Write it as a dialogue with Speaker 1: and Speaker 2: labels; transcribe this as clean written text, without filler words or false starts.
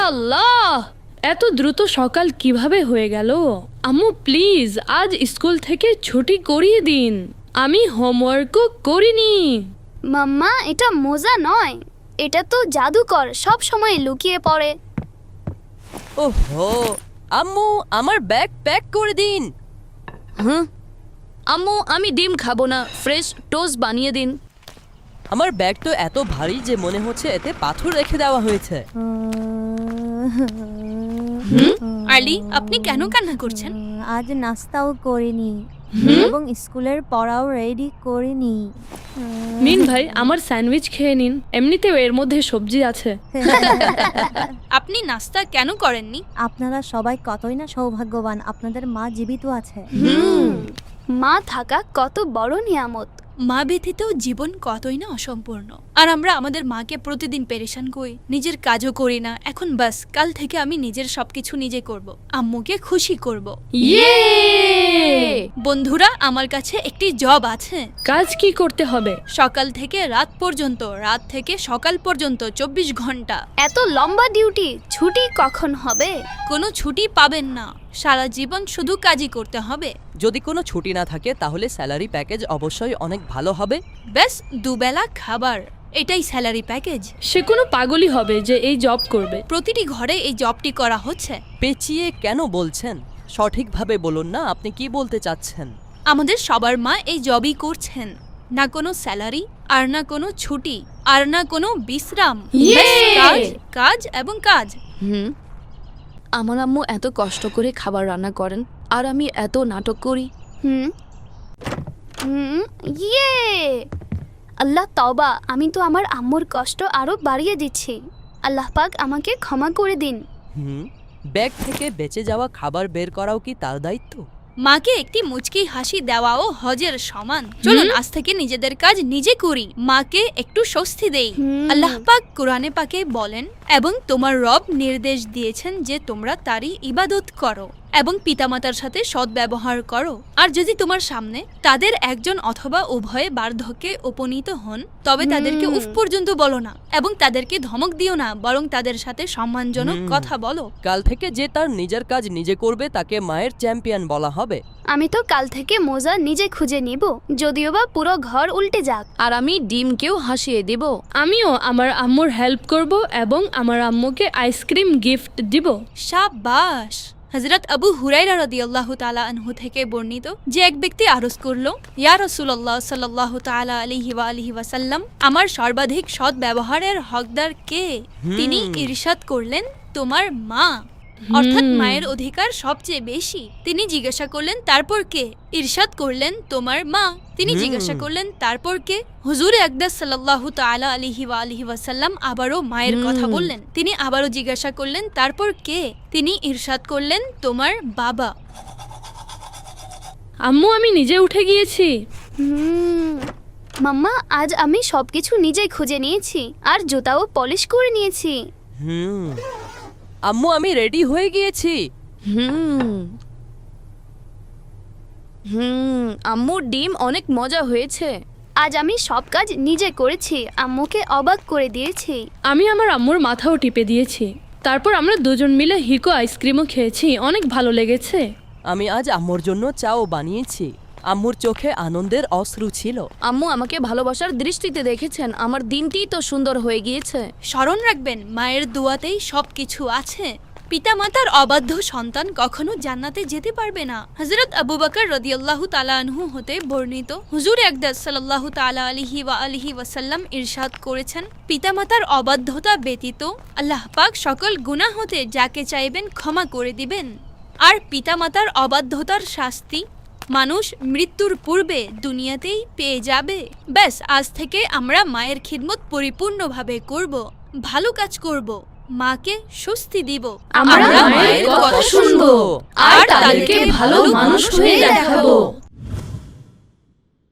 Speaker 1: আল্লাহ, এত দ্রুত সকাল কিভাবে হয়ে গেল? আম্মু প্লিজ আজ স্কুল থেকে ছুটি করিয়ে দিন, আমি হোমওয়ার্কও করিনি।
Speaker 2: মাম্মা, এটা মজা নয়, এটা তো জাদুকর, সব সময় লুকিয়ে পড়ে।
Speaker 3: ওহো, আম্মু আমার ব্যাগ প্যাক করে দিন।
Speaker 1: আম্মু আমি ডিম খাবো না, ফ্রেশ টোস্ট বানিয়ে দিন।
Speaker 3: আমার ব্যাগ তো এত ভারী যে মনে হচ্ছে এতে পাথর রেখে দেওয়া হয়েছে।
Speaker 4: আর্লি, আপনি কেন কান্না করছেন?
Speaker 5: আজ নাস্তাও করিনি এবং স্কুলের পড়াও রেডি করিনি।
Speaker 1: মিন ভাই আমার স্যান্ডউইচ খেয়ে নিন, এমনিতেও এর মধ্যে সবজি আছে।
Speaker 4: আপনি নাস্তা কেন করেননি?
Speaker 5: আপনারা সবাই কতই না সৌভাগ্যবান, আপনাদের মা জীবিত আছে।
Speaker 2: মা থাকা কত বড় নিয়ামত।
Speaker 4: মা ব্যতীত জীবন কতই না অসম্পূর্ণ। আর আমরা আমাদের মাকে প্রতিদিন পেরেশান করি, নিজের কাজও করি না। এখন বাস কাল থেকে আমি নিজের সবকিছু নিজে করব, আম্মুকে খুশি করব।
Speaker 1: ইয়ে!
Speaker 4: বন্ধুরা, আমার কাছে একটি জব আছে।
Speaker 1: কাজ কি করতে হবে?
Speaker 4: সকাল থেকে রাত পর্যন্ত, রাত থেকে সকাল পর্যন্ত 24 ঘন্টা।
Speaker 2: এত লম্বা ডিউটি, ছুটি কখন হবে?
Speaker 4: কোনো ছুটি পাবেন না, সারা জীবন শুধু কাজই করতে হবে।
Speaker 3: যদি কোনো ছুটি না থাকে তাহলে স্যালারি প্যাকেজ অবশ্যই অনেক ভালো হবে।
Speaker 4: ব্যাস দুবেলা খাবার, এটাই স্যালারি প্যাকেজ।
Speaker 1: সে কোনো পাগলই হবে যে এই জব করবে।
Speaker 4: প্রতিটি ঘরে এই জবটি করা হচ্ছে।
Speaker 3: পেঁচিয়ে কেন বলছেন? সঠিকভাবে বলুন না, আপনি কি বলতে চাচ্ছেন?
Speaker 4: আমাদের সবার মা এই জবই করছেন। না কোনো স্যালারি, আর না কোনো ছুটি, আর না কোনো বিশ্রাম। ব্যাস কাজ, কাজ এবং কাজ।
Speaker 1: আমার আম্মু এত কষ্ট করে খাবার রান্না করেন আর আমি এত নাটক করি।
Speaker 2: ইয়ে! আল্লাহ তওবা, আমি তো আমার আম্মুর কষ্ট আরো বাড়িয়ে দিচ্ছি। আল্লাহ পাক আমাকে ক্ষমা করে দিন।
Speaker 3: ব্যাগ থেকে বেঁচে যাওয়া খাবার বের করাও কি তার দায়িত্ব?
Speaker 4: মাকে একটি মুচকি হাসি দেওয়াও হজের সমান। চলুন আজ থেকে নিজেদের কাজ নিজে করি, মাকে একটু স্বস্তি দেই। আল্লাহ পাক কোরআনে পাকে বলেন, এবং তোমার রব নির্দেশ দিয়েছেন যে তোমরা তারই ইবাদত করো এবং পিতামাতার সাথে সদ্ব্যবহার করো। আর যদি তোমার সামনে তাদের একজন অথবা উভয়ে বার্ধক্যে উপনীত হন, তবে তাদেরকে উফ পর্যন্ত বলো না এবং তাদেরকে ধমক দিও না, বরং তাদের সাথে সম্মানজনক কথা বলো।
Speaker 3: কাল থেকে যে তার নিজের কাজ নিজে করবে তাকে মায়ের চ্যাম্পিয়ন বলা হবে।
Speaker 2: আমি তো কাল থেকে মোজা নিজে খুঁজে নিব, যদিও বা পুরো ঘর উল্টে যাক।
Speaker 1: আর আমি ডিমকেও হাসিয়ে দিব। আমিও আমার আম্মুর হেল্প করব এবং আমার আম্মুকে আইসক্রিম গিফট দিব।
Speaker 4: শাবাশ! হযরত আবু হুরায়রা রাদিয়াল্লাহু তাআলা আনহু থেকে বর্ণিত যে এক ব্যক্তি আরজ করলো, ইয়া রাসূলুল্লাহ সাল্লাল্লাহু তাআলা আলাইহি ওয়া আলিহি ওয়াসাল্লাম, আমার সর্বাধিক সৎ ব্যবহারের হকদার কে? তিনি ইরশাদ করলেন, তোমার মা, অর্থাৎ মায়ের অধিকার সবচেয়ে বেশি। তিনি জিজ্ঞাসা করলেন, তারপর কে? ইরশাদ করলেন, তোমার মা। তিনি জিজ্ঞাসা করলেন, তারপর কে? হুজুর আকদাস সাল্লাল্লাহু তাআলা আলাইহি ওয়া আলিহি ওয়াসাল্লাম আবারও মায়ের কথা বললেন। তিনি আবারও জিজ্ঞাসা করলেন, তারপর কে? তিনি ইরশাদ করলেন, তোমার বাবা।
Speaker 1: আম্মু আমি নিজে উঠে গিয়েছি।
Speaker 2: মাম্মা, আজ আমি সবকিছু নিজেই খুঁজে নিয়েছি আর জুতাও পলিশ করে নিয়েছি।
Speaker 3: আম্মু আমি রেডি হয়ে গিয়েছি।
Speaker 1: আম্মুর ডিম অনেক মজা হয়েছে।
Speaker 2: আজ আমি সব কাজ নিজে করেছি, আম্মুকে অবাক করে দিয়েছি।
Speaker 1: আমি আমার আম্মুর মাথাও টিপে দিয়েছি। তারপর আমরা দুজন মিলে হিকো আইসক্রিমও খেয়েছি, অনেক ভালো লেগেছে।
Speaker 3: আমি আজ আম্মুর জন্য চাও বানিয়েছি। আম্মুর চোখে আনন্দের অশ্রু ছিল।
Speaker 1: আম্মু আমাকে ভালোবাসার দৃষ্টিতে দেখেছেন, আমার দিনটি তো সুন্দর হয়ে গিয়েছে।
Speaker 4: স্মরণ রাখবেন, মায়ের দোয়াতেই সবকিছু আছে। পিতামাতার অবাধ্য সন্তান কখনো জান্নাতে যেতে পারবে না। হযরত আবু বকর রাদিয়াল্লাহু তাআলা আনহু হতে বর্ণিত, হুজুর আকদাস সাল্লাল্লাহু তাআলা আলাইহি ওয়া আলিহি ওয়াসাল্লাম ইরশাদ করেছেন, পিতামাতার অবাধ্যতা ব্যতীত আল্লাহ পাক সকল গুনাহ হতে যাকে চাইবেন ক্ষমা করে দিবেন। আর পিতামাতার অবাধ্যতার শাস্তি মানুষ মৃত্যুর পূর্বে দুনিয়াতেই পেয়ে যাবে। ব্যাস আজ থেকে আমরা মায়ের খিদমত পরিপূর্ণভাবে করব, ভালো কাজ করব, মাকে স্বস্তি দিব,
Speaker 1: আমরা মায়ের কথা শুনবো আর তাদেরকে ভালো মানুষ হয়ে দেখাবো।